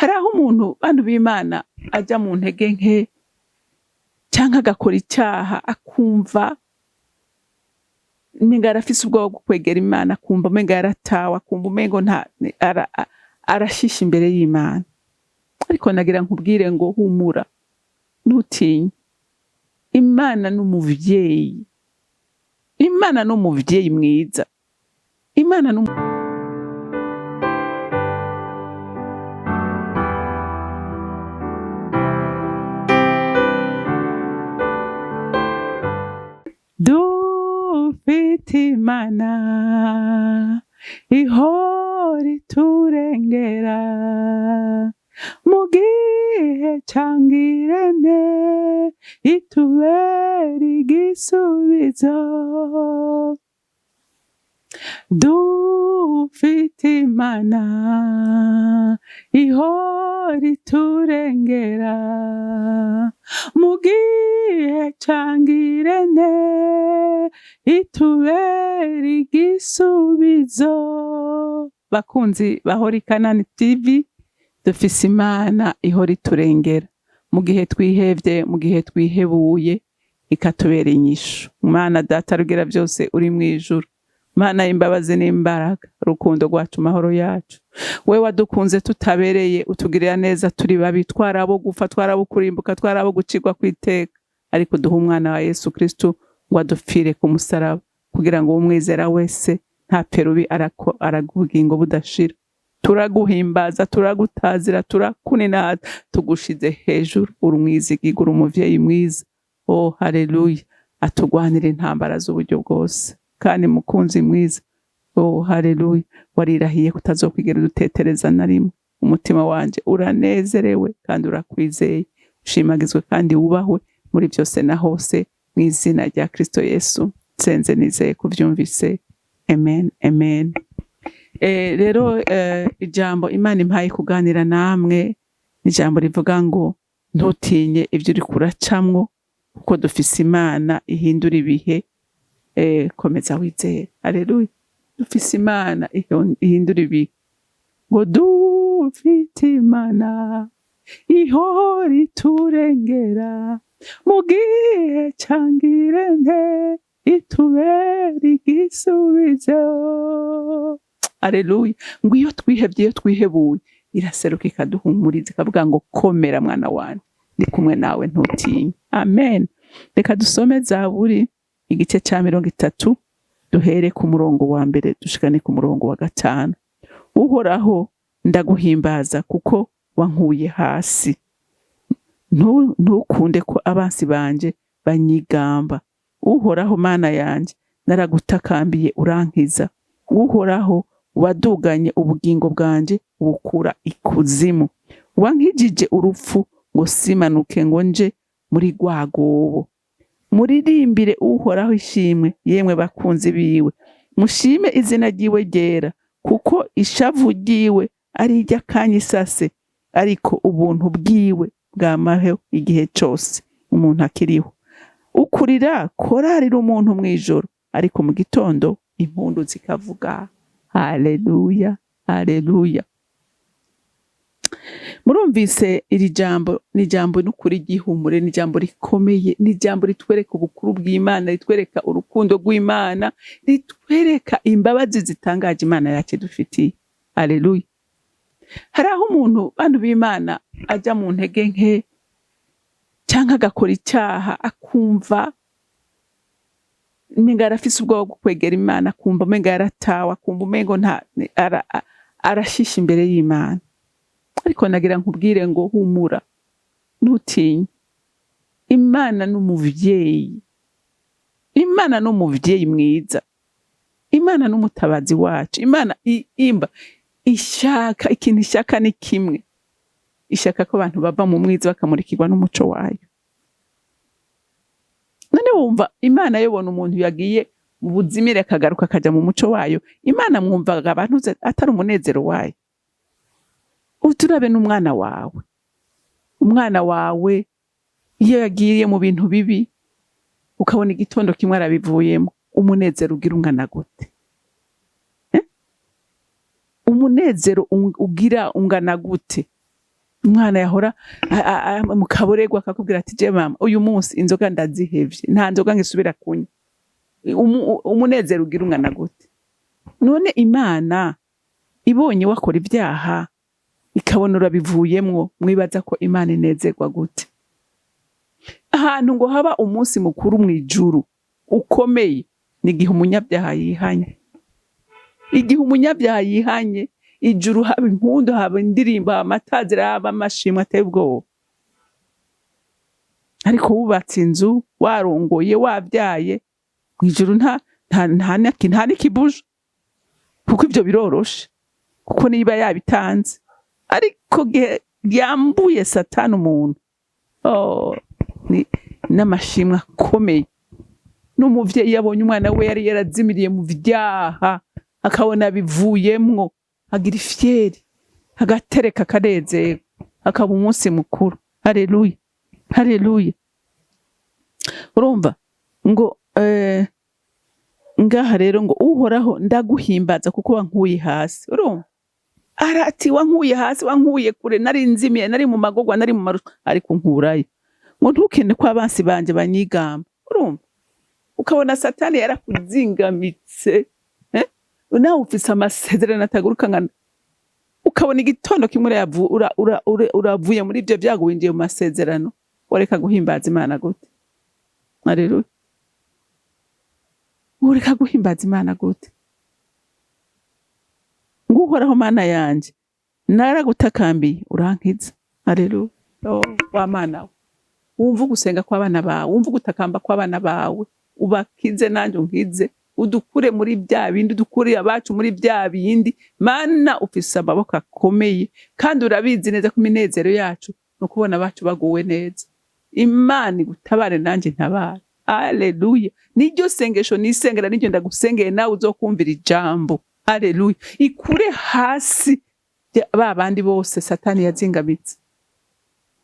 hari aho umuntu bantu b'Imana ajya mu ntege nke cyangwa agakora icyaha akumva umenga arafise ubwoba bwo kwegera Imana, akumva umenga yaratawe, akumva umengo arashisha imbere y'Imana. Ariko nagira nkubwire ngo humura, ntutinye. Imana n'umuvyeyi, Imana n'umuvyeyi mwiza, Imana dufite Imana ihora iturengera mu gihe cyangirane, itubera igisubizo. Dufite Imana ihora iturengera mu gihe cyangirane, itubera igisubizo. Bakunzi bahora Kanani TV, dufise Imana ihora iturengera mu gihe twihevye, mu gihe twihebuye, ikatubera inyishu. Imana Data rugira byose uri mu ijuru, Mana y'imbabazi n'imbaraga, rukundo rwacu, mahoro yacu, we wadukunze tutabereye, utugirira neza turi babi, twarabo gupfa, twarabo kurimbuka, twarabo gucirwa kwiteka, ariko duha umwana wa Yesu Kristo ngo adupfire ku musaraba kugira ngo umwizera wese ntapfe rubi, aragubugingo budashira. Turaguhimbaza, turagutazira, turakuninaza, tugushize hejuru, uri umwizigirwa, uri umuvyeyi mwiza. Oh haleluya, atugwanira intambara z'uburyo bwose. Kandi mukunzi mwiza, oh haleluya, warirahiye kutazokwigera udutetereza na rimwe. Umutima wanje uranezerewe kandi urakwizeye, ushimagizwe kandi wubahwe muri byose na hose, mu izina rya Kristo Yesu nsenze nizeye kuvyumvise. Amen, amen. Rero ijambo Imana impaye kuganira namwe, ijambo rivuga ngo ntutinye ibyo uri kuracamwo, kuko dufise Imana ihindura ibihe. Komeza wizere. Haleluya, dufise Imana ihindura ibihe. Ngo dufite Imana ihora iturengera mu gihe cyangirane, itubera igisubizo. Haleluya, ngo iyo twihebye, iyo twihebuye, iraseruka ikaduhumuriza, ikavuga ngo komera mwana wanjye, ndi kumwe nawe, ntutinye. Amen. Reka dusome Zaburi igice cya 30, duhere ku murongo wa mbere dushikane ku murongo wa 5. Uhoraho ndaguhimbaza kuko wankuye hasi, ntukunde ko abansi banje banyigamba. Uhoraho Mana yanje, naragutakambiye urankiza. Uhoraho waduganye ubugingo bwanje ubukura ikuzimu, wankijije urupfu ngo simanuke ngo nje muri rwagobo. Muririmbire Uhoraho ishimwe, yemwe bakunzi biwe, mushime izina ryiwe ryera, kuko ishavu ryiwe ari iry'akanya isase, ariko ubuntu bwiwe bwamaho igihe cyose umuntu akiriho. Ukurira korarira umuntu mu ijoro, ariko mu gitondo impundu zikavuga. Haleluya, haleluya. Murumvise iri jambo, ni jambo n'ukuri gihumure, ni jambo rikomeye, ni jambo ritwereka ubukuru bw'Imana, ritwereka urukundo rw'Imana, ritwereka imbabazi zitangaje Imana yacu dufitiye. Haleluya. Hari aho umuntu bantu b'Imana ajya mu ntege nke cyangwa agakora icyaha, akumva umenga arafise ubwoba bwo kwegera Imana, akumva umenga yaratawe, akumva umengo arashisha imbere y'Imana. Ariko nagira nkubwire ngo humura, ntutinye. Imana n'umuvyeyi, Imana n'umuvyeyi mwiza, Imana n'umutabazi wacu. Imana ishaka ikintu, ishaka ni kimwe, ishaka ko abantu bava mu mwiza bakamurikirwa n'umuco wayo. None wumva Imana yobona umuntu yagiye mu buzimire akagaruka akaja mu muco wayo, Imana mwumvaga abantu atari umunezero wayo? Uturabe n'umwana wawe, umwana wawe iyo yagiye mu bintu bibi ukabona igitondo kimwe arabivuyemo, umunezero ugira ungana gute? Umunezero ugira ungana gute? umwana yahora mu kaboregwa akakubwira ati je mama uyu munsi inzoga ndazihevye nta nzoga ngisubira kunywa. Umunezero ugira ungana gute? None Imana ibonye wakora ibyaha ikabona urabivuyemwo, mwibaza ko Imana inezerwa gute? Ahantu ngo haba umunsi mukuru mw'ijuru ukomeye ni igihe umunyabyaha yihanye. Igihe umunyabyaha yihanye, ijuru haba impundu, haba indirimbo, amatazira, haba amashimwe ateye ubwoba. Ariko wubatse inzu, warongoye, wabyaye, mw'ijuru nta n'ikibuje, kuko ibyo biroroshe, kuko niba yabitanze. Ariko yambuye Satani umuntu, ni n'amashimwe akomeye. N'umuvyeyi yabonye umwana we yari yarazimiriye mu vyaha akabona bivuyemwo, agira ifyeri, agatereka akanezerwa, akaba umunsi mukuru. Haleluya, haleluya. Urumva ngo ngaha rero ngo uhoraho ndaguhimbaza kuko wankuye hasi. Urumva arati wankuye hasi, wankuye kure, nari nzimiye, nari mu magogwa, nari mu marusha, ariko nkurayo. Ngo ntukende ko abansi banje banyigamba. Urumva ukabona Satani yarakuzingamitse, nawe ufise amasezerano ataguruka ngana, ukabona igitondo kimwe uravuye muri ibyo byago winjiye mu masezerano. Ureka guhimbaza Imana gute? Haleluya. Ureka guhimbaza Imana gute? Nguhoraho Mana yanje naragutakambiye urankiza. Haleluya. Wa Mana we, wumva gusenga kw'abana bawe, wumva gutakamba kw'abana bawe, ubakize nanjye unkize, udukure muri bya bindi, udukure abacu muri bya bindi. Mana ufise amaboko akomeye, kandi urabizi neza ko iminezero yacu no kubona abacu baguwe neza. Imana igutabare nanjye ntabara. Haleluya. Niryo sengesho nisengera, niryo ndagusengeye nawe uzokumvira ijambo. Haleluya. Ikure hasi ba bandi bose Satani yazingamitse.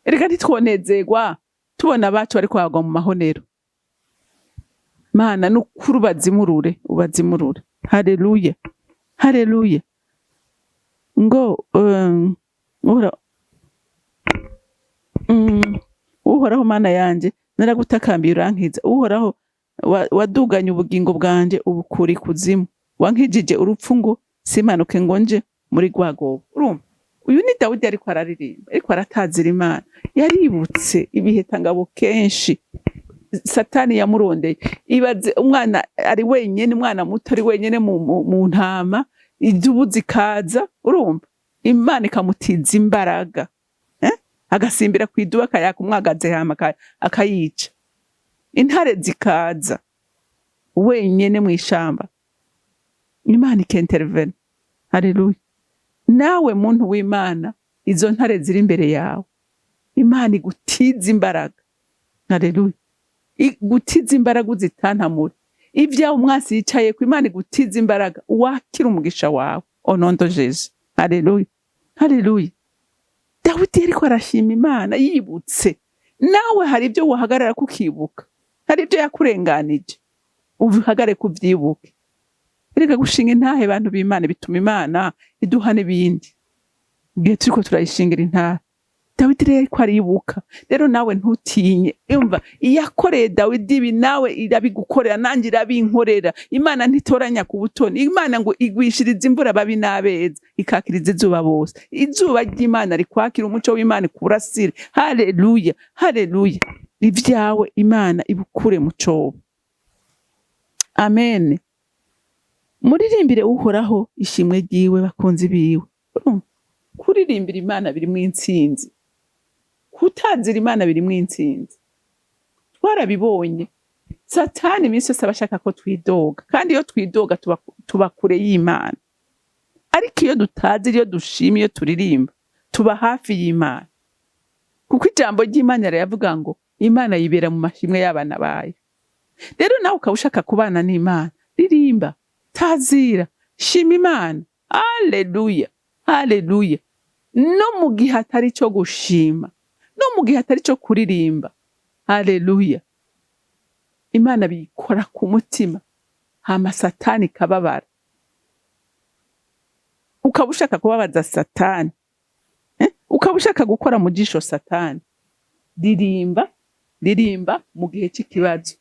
Erega ntitwonezerwa tubona abacu bariko bagwa mu mahonero. Mana nukuri ubazimurure, ubazimurure. Haleluya, haleluya. Ngo uhoraho Mana yanje naragutakambiye urankiza. Uhoraho waduganye ubugingo bwanje ubukura ikuzimu, wankijije urupfu ngo simanuke ngo nje muri rwagobo. Urumva uyu ni Dawidi ariko araririmba, ariko aratazira Imana. Yaributse ibihe tangabo kenshi Satani yamurondeye. Ibaze umwana ari wenyene, umwana muto ari wenyene mu ntama, idubu zikaza. Urumva Imana ikamutiza imbaraga, agasimbira kwiduba akayaka umwagaze hama akayica. Intare zikaza wenyene mw'ishamba, Imana ikintervene. Haleluya. Nawe muntu w'Imana, izo ntare ziri imbere yawe, Imana igutiza imbaraga. Haleluya. Igutiza imbaraga uzitantamure. Ivyawe umwasi yicaye ku, Imana igutiza imbaraga wakira umugisha wawe. Onondo Jesu. Haleluya, haleluya. Dawidi ariko arashima Imana yibutse. Nawe hari ibyo wahagarara kukibuka, hari ibyo yakurenganije, ubihagare kuvyibuke. Erega gushinga intahe bantu b'Imana bituma Imana iduha n'ibindi. Igihe turiko turayishingira intahe, Dawidi rero ariko aribuka. Rero nawe ntutinye. Umva iyakoreye Dawidi ibi nawe irabigukorera, nanjye irabinkorera. Imana ntitoranya ku butoni. Imana ngo igwishiriza imvura babi n'abeza, ikakiriza izuba bose. Izuba ry'Imana rikwakira, umuco w'Imana ikurasire. Haleluya, haleluya. Ivyawe Imana ibukure mu cobo. Amen. Muririmbire uhoraho ishimwe ryiwe bakunzi biwe. Kuririmbira Imana biri mu intsinzi, kutazira Imana biri mu intsinzi. Twarabibonye Satani iminsi yose abashaka ko twidoga, kandi iyo twidoga tuba kure y'Imana. Ariko iyo dutazira, iyo dushima, iyo turirimba, tuba hafi y'Imana. Kuko ijambo ry'Imana riravuga ngo Imana yibera mu mashimwe y'abana bayo. Rero nawe ukaba ushaka kubana n'Imana, ririmba, tazira, shima Imana. Haleluya, haleluya. No mu gihe atari cyo gushima, no mu gihe atari cyo kuririmba. Haleluya. Imana bikora ku mutima, hama Satani kababara. Ukaba ushaka kubabaza Satani, ukaba ushaka gukora mu jisho Satani, ririmba mu gihe cy'ikibazo,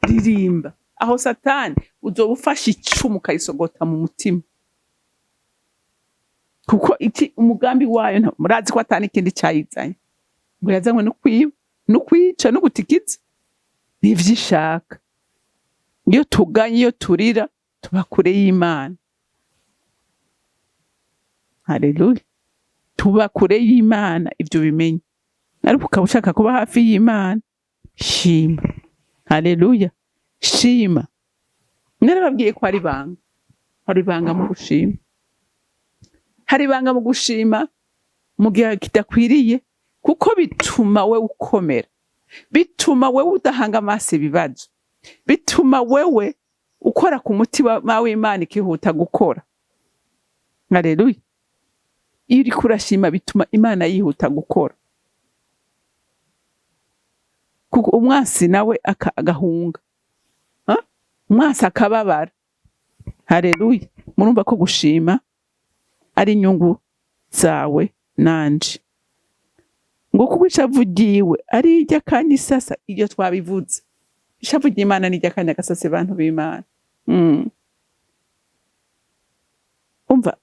ririmba aho Satani uzoba ufashe icumu ukayisogota mu mutima, kuko iki umugambi wayo murazi ko atani ikindi cyayizanye, ngo yazanywe no kwiba no kwica no gutikiza. Nivyo ishaka. Iyo tuganye, iyo turira, tuba kure y'Imana. Haleluya. Tuba kure y'Imana, ivyo bimenye. Ariko ukaba ushaka kuba hafi y'Imana, shima. Haleluya. Shima. Narababwiye ko hari ibanga. Hari ibanga mu gushima. Hari ibanga mu gushima mu gihe kidakwiriye, kuko bituma we ukomera. Bituma wewe udahanga amaso ibibazo. Bituma wewe ukora ku mutima w'Imana ikihuta gukora. Haleluya. Iyo uriko urashima bituma Imana yihuta gukora. Kuko umwasi nawe agahunga. Umwasi akababara. Haleluya. Murumva ko gushima ari inyungu zawe nanje. Ngo kuko ishavu ryiwe ari iry'akanya isasa, iryo twabivuze. Ishavu ry'Imana ni iry'akanya gasase bantu b'Imana. Umva.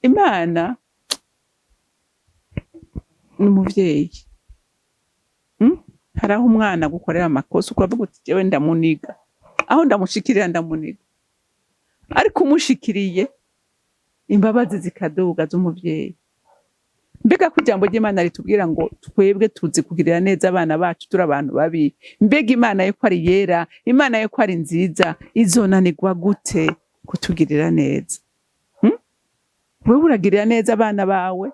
Imana ni umuvyeyi. Hari aho umwana gukorera amakosa ukavuga uti jewe ndamuniga, aho ndamushikirira ndamuniga, ariko umushikiriye imbabazi zikaduga z'umuvyeyi. Mbega ko ijambo ry'Imana ritubwira ngo twebwe tuzi kugirira neza abana bacu turi abantu babi. Mbega Imana yo ko ari yera, Imana yo ko ari nziza, izonanirwa gute kutugirira neza? Wewe uragirira neza abana bawe,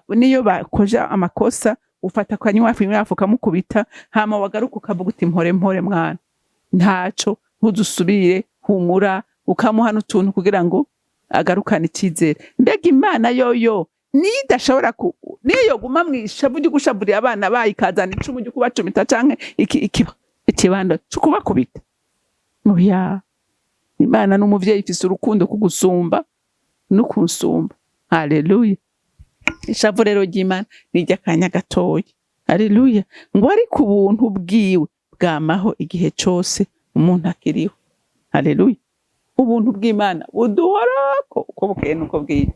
niyo bakoja amakosa ufata akanywafu ukamukubita, hama wagaruka ukavuga uti mpore mwana, ntaco, ntuzusubire, humura, ukamuha n'utuntu kugira ngo agarukane icyizere. Mbega Imana yoyo nidashobora niyo guma mwishavu ryo gushaburira abana bayikazana icumu ryo kubacumita canke ikibando cyo kubakubita. Oya, Imana n'umuvyeyi ifise urukundo kugusumba no kunsumba. Haleluya. Ishavu rero ry'Imana ni iry'akanya gatoya. Haleluya. Ngo ari ku buntu bwiwe bwamaho igihe cose umuntu akiriho. Haleluya. Ubuntu bw'Imana buduhorako uko bukeye nuko bwije.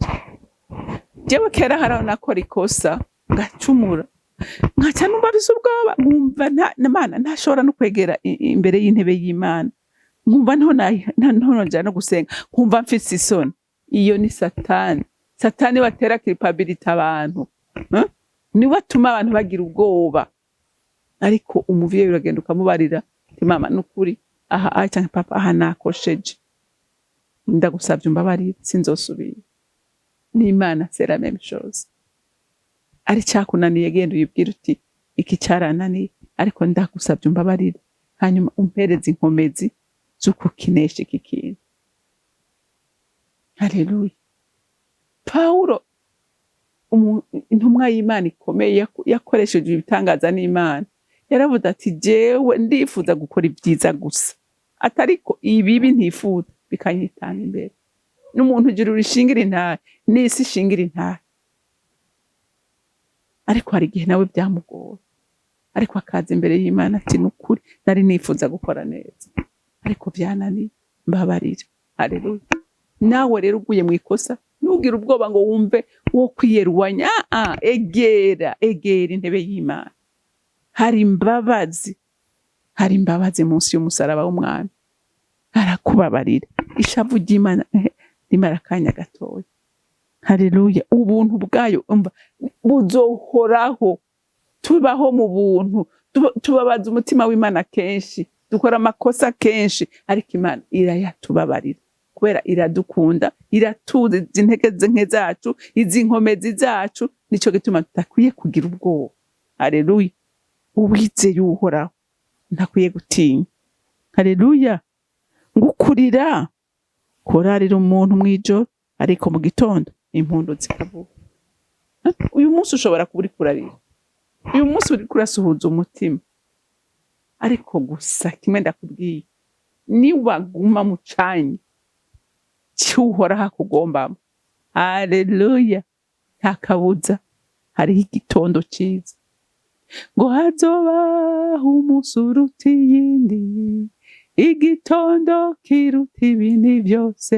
Jewe kera haraho nakora ikosa ngacumura, nkaca numva bise ubwoba, nkumva Imana ntashobora no kwegera imbere y'intebe y'Imana, nkumva ntoja no gusenga, nkumva mfise isoni. Iyo ni Satani. Satani watera culpability abantu, niwe atuma abantu bagira ubwoba. Ariko umuvyeyi uragenda ukamubarira ati mama nukuri aha cyangwa papa aha nakosheje, ndagusavye umbabarire sinzosubira. N'Imana c'est la même chose. Ari cyakunaniye genda uyibwira uti iki cyarananiye, ariko ndagusavye umbabarire, hanyuma umpereze inkomezi zuko kineshe iki kintu. Haleluya. Paulo intumwa y'Imana ikomeye yakoresheje ibitangaza n'Imana, yaravuze ati jewe ndifuza gukora ibyiza gusa, atariko ibibi ntifuza bikanyitanga imbere. N'umuntu ugira urishingira intare, n'isi ishingira intare. Ariko hari igihe nawe byamugora, ariko akaza imbere y'Imana ati nukuri nari nifuza gukora neza, ariko byananiye, mbabarira. Haleluya. Nawe rero uguye mu ikosa, nugira ubwoba ngo wumve wo kwiyerwanya, egera intebe y'Imana. Hari imbabazi munsi y'umusaraba w'umwana. Arakubabarira. Ishavu ry'Imana rimara akanya gatoya. Haleluya. Ubuntu bwayo umva buzohoraho. Tubaho mu buntu, tubabaza umutima w'Imana kenshi, dukora amakosa kenshi, ariko Imana irayatubabarira. Kubera iradukunda, iratuzi intege nke zacu, izi nkomezi zacu, nico gituma tutakwiye kugira ubwoba. Haleluya. Uwizeye Uhoraho ntakwiye gutinya. Haleluya. Ngukurira korarira umuntu mwijoro, ariko mu gitondo impundu zikavuga. Uyu munsi ushobora kuburi kurarira, uyu munsi uri kurasuhuza umutima, ariko gusa kimwe ndakubwiye, ni waguma mucanye cyuhora hakugombamo, haleluya, nta kabuza hariho igitondo cyiza, ngo hazobaho umunsi uruta iyindi, igitondo kiruta ibindi byose.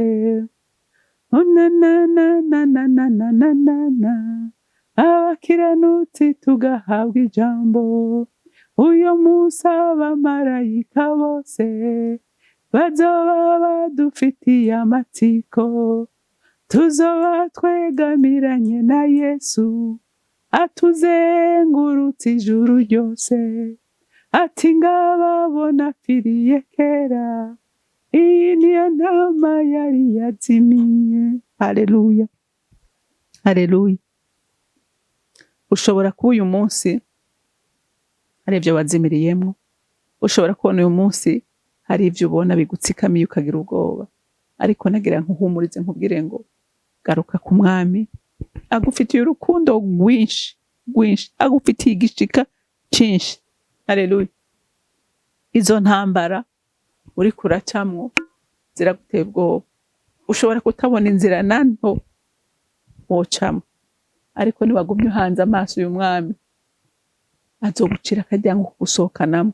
Oh, na na na na na na na na na na, abakiranutsi tugahabwa ijambo, uyo munsi abamarayika bose bazoba badufitiye amatsiko, tuzoba twegamiranye na Yesu atuzengurutse ijuru ryose, ati ngababona apfiriye kera, iyi niyo ntama yari yazimiye. Haleluya, haleluya. Ushobora kuba uyu munsi hari ibyo wazimiriyemo, ushobora kubona uyu munsi hari ibyo ubona bigutsikamiye ukagira ubwoba, ariko nagira nkuhumurize nkubwire ngo garuka ku mwami, agufitiye urukundo rwinshi rwinshi, agufitiye igishika cyinshi. Haleluya. Izo ntambara uri kuracamwo ziraguteye ubwoba, ushobora kutabona inzira nanto wocamo, ariko niwagumye uhanze amaso uyu mwami azogucira akajyango kugusohokanamo,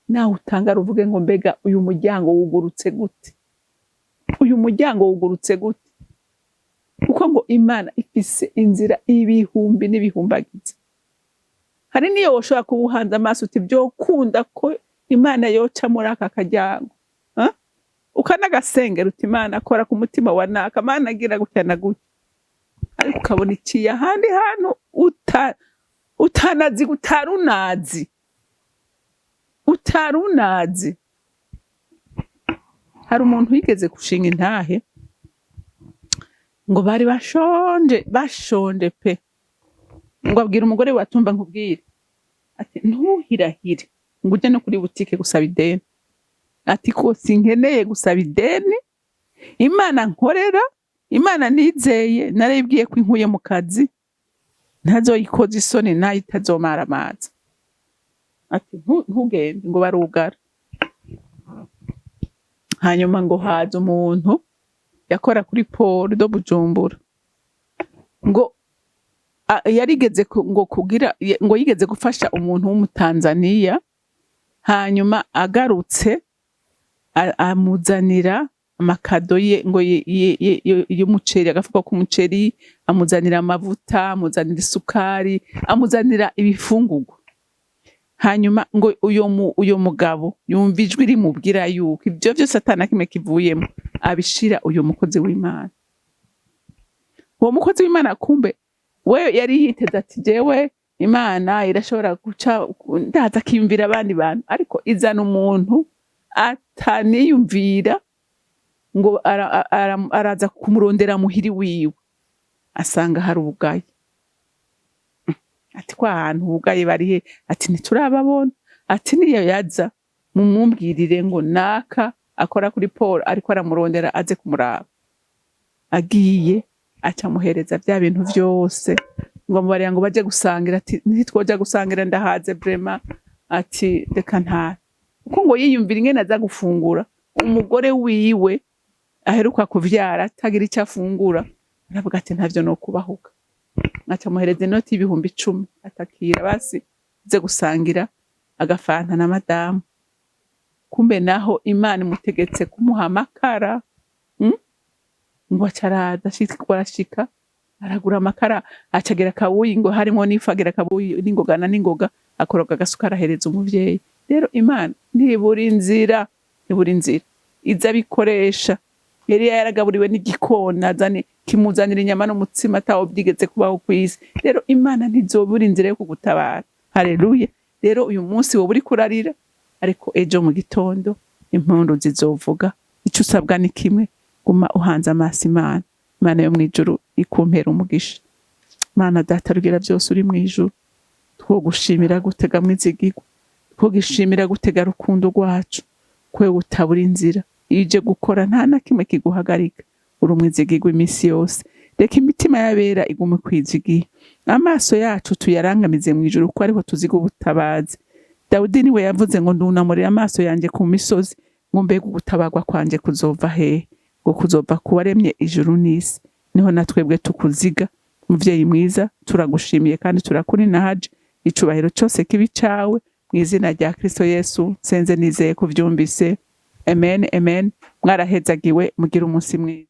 nawe utangara uvuge ngo mbega uyu muryango wugurutse gute, uyu muryango wugurutse gute, kuko ngo Imana ifise inzira ibihumbi n'ibihumbagiza. Hari niyo woshobora kuba uhanze amaso uti byokunda ko Imana yoca muri aka kajyango, ukanagasengera uti Imana akora ku mutima wa naka, Imana agira gutya na gutya, ariko ukabona iciye ahandi hantu utanazi, utarunazi. Hari umuntu yigeze gushinga intahe ngo bari bashonje pe, ngo abwira umugore watumva nkubwire ati ntuhirahire ngo ujye no kuri butike gusaba ideni, ati ko sinkeneye gusaba ideni, Imana nkorera, Imana nizeye narayibwiye ko inkuye mu kazi ntazoyikoza isoni nayo itazomara amazi, ati ntugende, ngo barugara. Hanyuma ngo haza umuntu yakora kuri Polo do Bujumbura, ngo yarigeze ngo kugira ngo yigeze gufasha umuntu w'umutanzaniya, hanyuma agarutse amuzanira amakado ye ngo y'umuceri, agafuka k'umuceri, amuzanira amavuta, amuzanira isukari, amuzanira ibifungurwa. Hanyuma ngo uyo mugabo yumva ijwi rimubwira yuko ibyo byose atana kimwe kivuyemo, abishira uyo mukozi w'Imana. Uwo mukozi w'Imana kumbe we yari yiteze ati jewe Imana irashobora guca ndaza kiyumvira abandi bantu, ariko izana umuntu ataniyumvira, ngo araza kumurondera muhiri wiwe, asanga hari ubugaye. Ati kwa hantu ubugaye barihe, ati ntiturababona, ati niyo yaza mumumbwirire ngo naka akora kuri Polo ariko aramurondera aze kumuraba. Agiye acamuhereza bya bintu byose, ngo mubarira ngo baje gusangira, ati ntitwoja gusangira ndahaze brema, ati reka nta, kuko ngo yiyumvira ingene aza gufungura, umugore wiwe aheruka kuvyara atagira icyo afungura, aravuga ati ntavyo no kubahuka. Acamuhereza inoti y'ibihumbi 10, atakira basi ze gusangira agafanta na madamu. Kumbe naho Imana imutegetse kumuha amakara, ngo acaraza ashika aragura amakara, acagira kabuyi, ngo harimo nifagira kabuyi n'ingogana n'ingoga, akoroga agasukara ahereza umuvyeyi. Rero Imana ntibura inzira iza bikoresha. Eliya yaragaburiwe n'igikona, azane kimuzanira inyama n'umutsima atawo byigeze kubaho kw'isi. Rero Imana ntizobura inzira yo kugutabara. Haleluya. Rero uyu munsi wowe uri kurarira, ariko ejo mu gitondo impundu zizovuga. Icyo usabwa ni kimwe, guma uhanze amaso Imana. Imana yo mwijuru ikumpera umugisha. Mana data rugira byose uri mwijuru, twogushimira gutega mwizigirwa, twogishimira gutega rukundo rwacu, kwe utabura inzira ije gukora nta na kimwe kiguhagarika, uri umwizigirwa iminsi yose. Reka imitima y'abera igume kwizigiye, amaso yacu tuyarangamize mwijuru, ko ariho tuziga ubutabazi. Dawudi niwe yavuze ngo ndunamurira amaso yanjye ku misozi, ngo mbega ugutabagwa kwanje kuzova hehe, ngo kuzova kuwaremye ijuru n'isi. niho na twebwe tukuziga. Muvyeyi mwiza, turagushimiye kandi turakurinahaje, icubahiro cose kibi cawe, mu izina rya Kristo Yesu senze nizeye ko vyumvise. Amen, amen. Mwarahezagiwe, mugira umunsi mwiza.